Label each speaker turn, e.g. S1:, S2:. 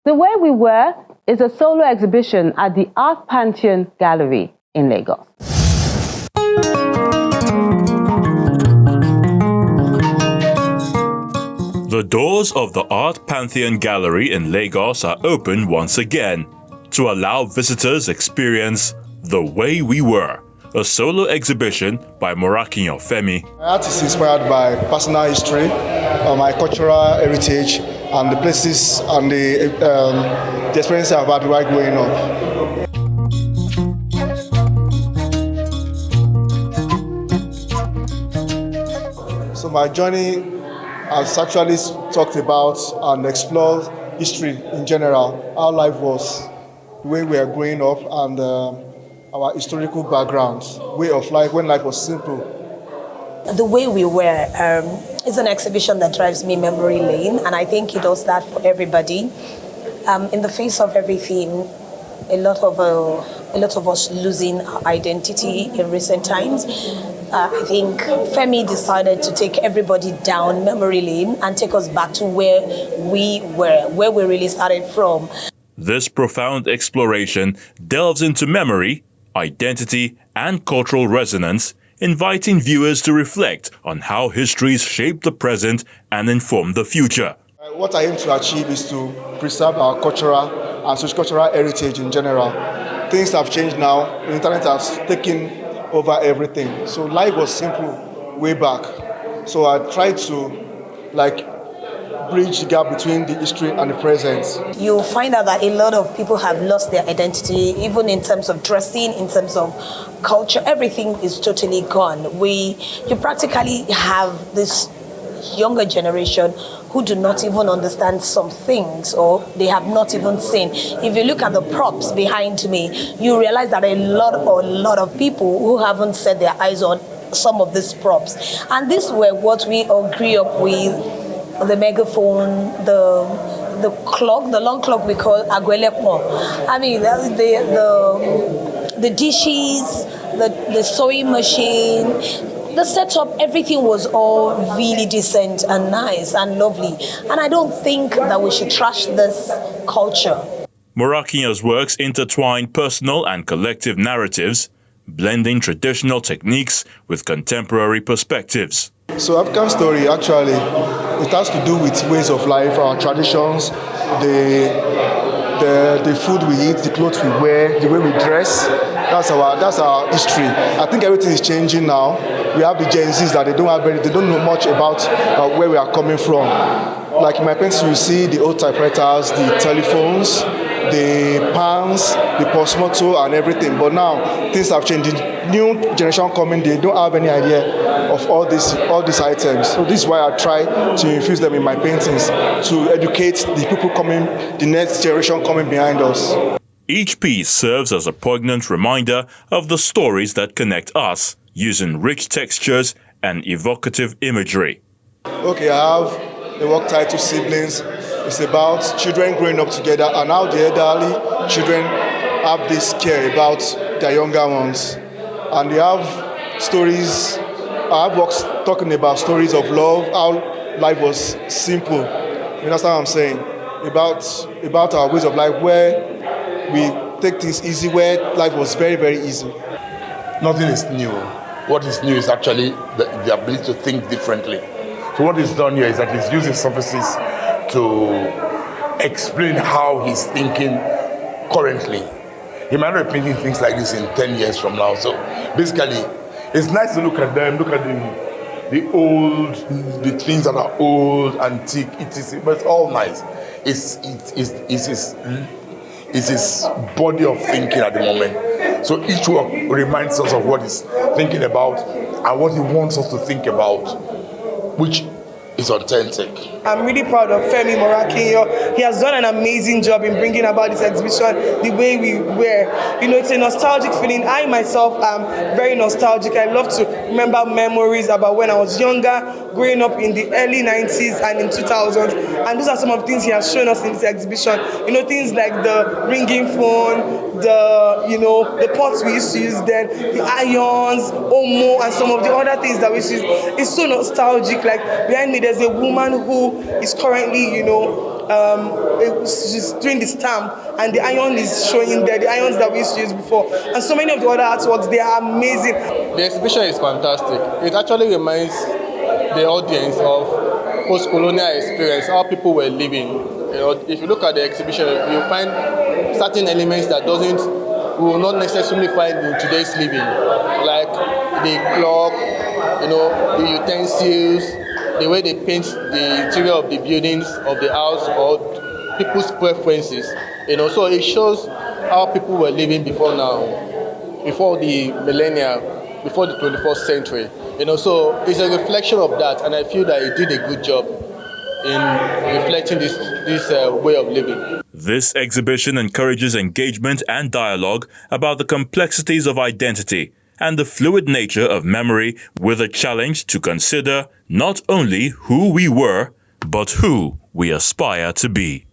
S1: The Way We Were is a solo exhibition at the Art Pantheon Gallery in Lagos.
S2: The doors of the Art Pantheon Gallery in Lagos are open once again to allow visitors experience The Way We Were, a solo exhibition by Morakinyo Femi.
S3: My art is inspired by personal history, my cultural heritage, and the places and the experiences I've had while growing up. So my journey has actually talked about and explored history in general, how life was, the way we are growing up, and our historical background, way of life when life was simple.
S4: The Way We Were is an exhibition that drives me memory lane, and I think it does that for everybody. In the face of everything, a lot of us losing our identity in recent times. I think Femi decided to take everybody down memory lane and take us back to where we were, where we really started from.
S2: This profound exploration delves into memory, identity, and cultural resonance, inviting viewers to reflect on how histories shape the present and inform the future.
S3: What I aim to achieve is to preserve our cultural and socio-cultural heritage in general. Things have changed now. The internet has taken over everything. So life was simple way back. So I tried to bridge the gap between the history and the present.
S4: You'll find out that a lot of people have lost their identity, even in terms of dressing, in terms of culture. Everything is totally gone. You practically have this younger generation who do not even understand some things, or they have not even seen. If you look at the props behind me, you realize that a lot of people who haven't set their eyes on some of these props. And these were what we all grew up with: the megaphone, the clock, the long clock we call agwelepo. I mean, the dishes, the sewing machine, the setup, everything was all really decent and nice and lovely. And I don't think that we should trash this culture.
S2: Morakinyo's works intertwine personal and collective narratives, blending traditional techniques with contemporary perspectives.
S3: So African story, actually, it has to do with ways of life, our traditions, the food we eat, the clothes we wear, the way we dress. That's our history. I think everything is changing now. We have the Gen Zs that they don't know much about where we are coming from. Like in my paintings, you see the old typewriters, the telephones, the pans, the postmortem, and everything. But now things have changed. The new generation coming, they don't have any idea of all these items. So this is why I try to infuse them in my paintings to educate the people coming, the next generation coming behind us.
S2: Each piece serves as a poignant reminder of the stories that connect us, using rich textures and evocative imagery.
S3: Okay, I have a work titled Siblings. It's about children growing up together and how the elderly children have this care about their younger ones. And they have stories. I have works talking about stories of love, how life was simple. You understand what I'm saying? About our ways of life where we take things easy, where life was very, very easy.
S5: Nothing is new. What is new is actually the ability to think differently. So what is done here is that he's using surfaces to explain how he's thinking currently. He might not be painting things like this in 10 years from now. So basically, it's nice to look at them, look at the things that are old, antique, etc. But it's all nice. It's his body of thinking at the moment. So each work reminds us of what he's thinking about and what he wants us to think about, which is authentic.
S6: I'm really proud of Femi Morakinyo. He has done an amazing job in bringing about this exhibition the way we were. You know, it's a nostalgic feeling. I myself am very nostalgic. I love to remember memories about when I was younger, growing up in the early 90s and in 2000s. And those are some of the things he has shown us in this exhibition. You know, things like the ringing phone, the pots we used to use then, the irons, Omo, and some of the other things that we used to use. It's so nostalgic. Like behind me, there's a woman who is currently, she's doing the stamp, and the iron is showing there, the irons that we used to use before. And so many of the other artworks, they are amazing.
S7: The exhibition is fantastic. It actually reminds the audience of post-colonial experience, how people were living. If you look at the exhibition, you'll find certain elements that we will not necessarily find in today's living, like the clock, the utensils, the way they paint the interior of the buildings of the house, or people's preferences. So it shows how people were living before now, before the millennia, before the 21st century. So it's a reflection of that, and I feel that it did a good job in reflecting this way of living.
S2: This exhibition encourages engagement and dialogue about the complexities of identity and the fluid nature of memory, with a challenge to consider not only who we were, but who we aspire to be.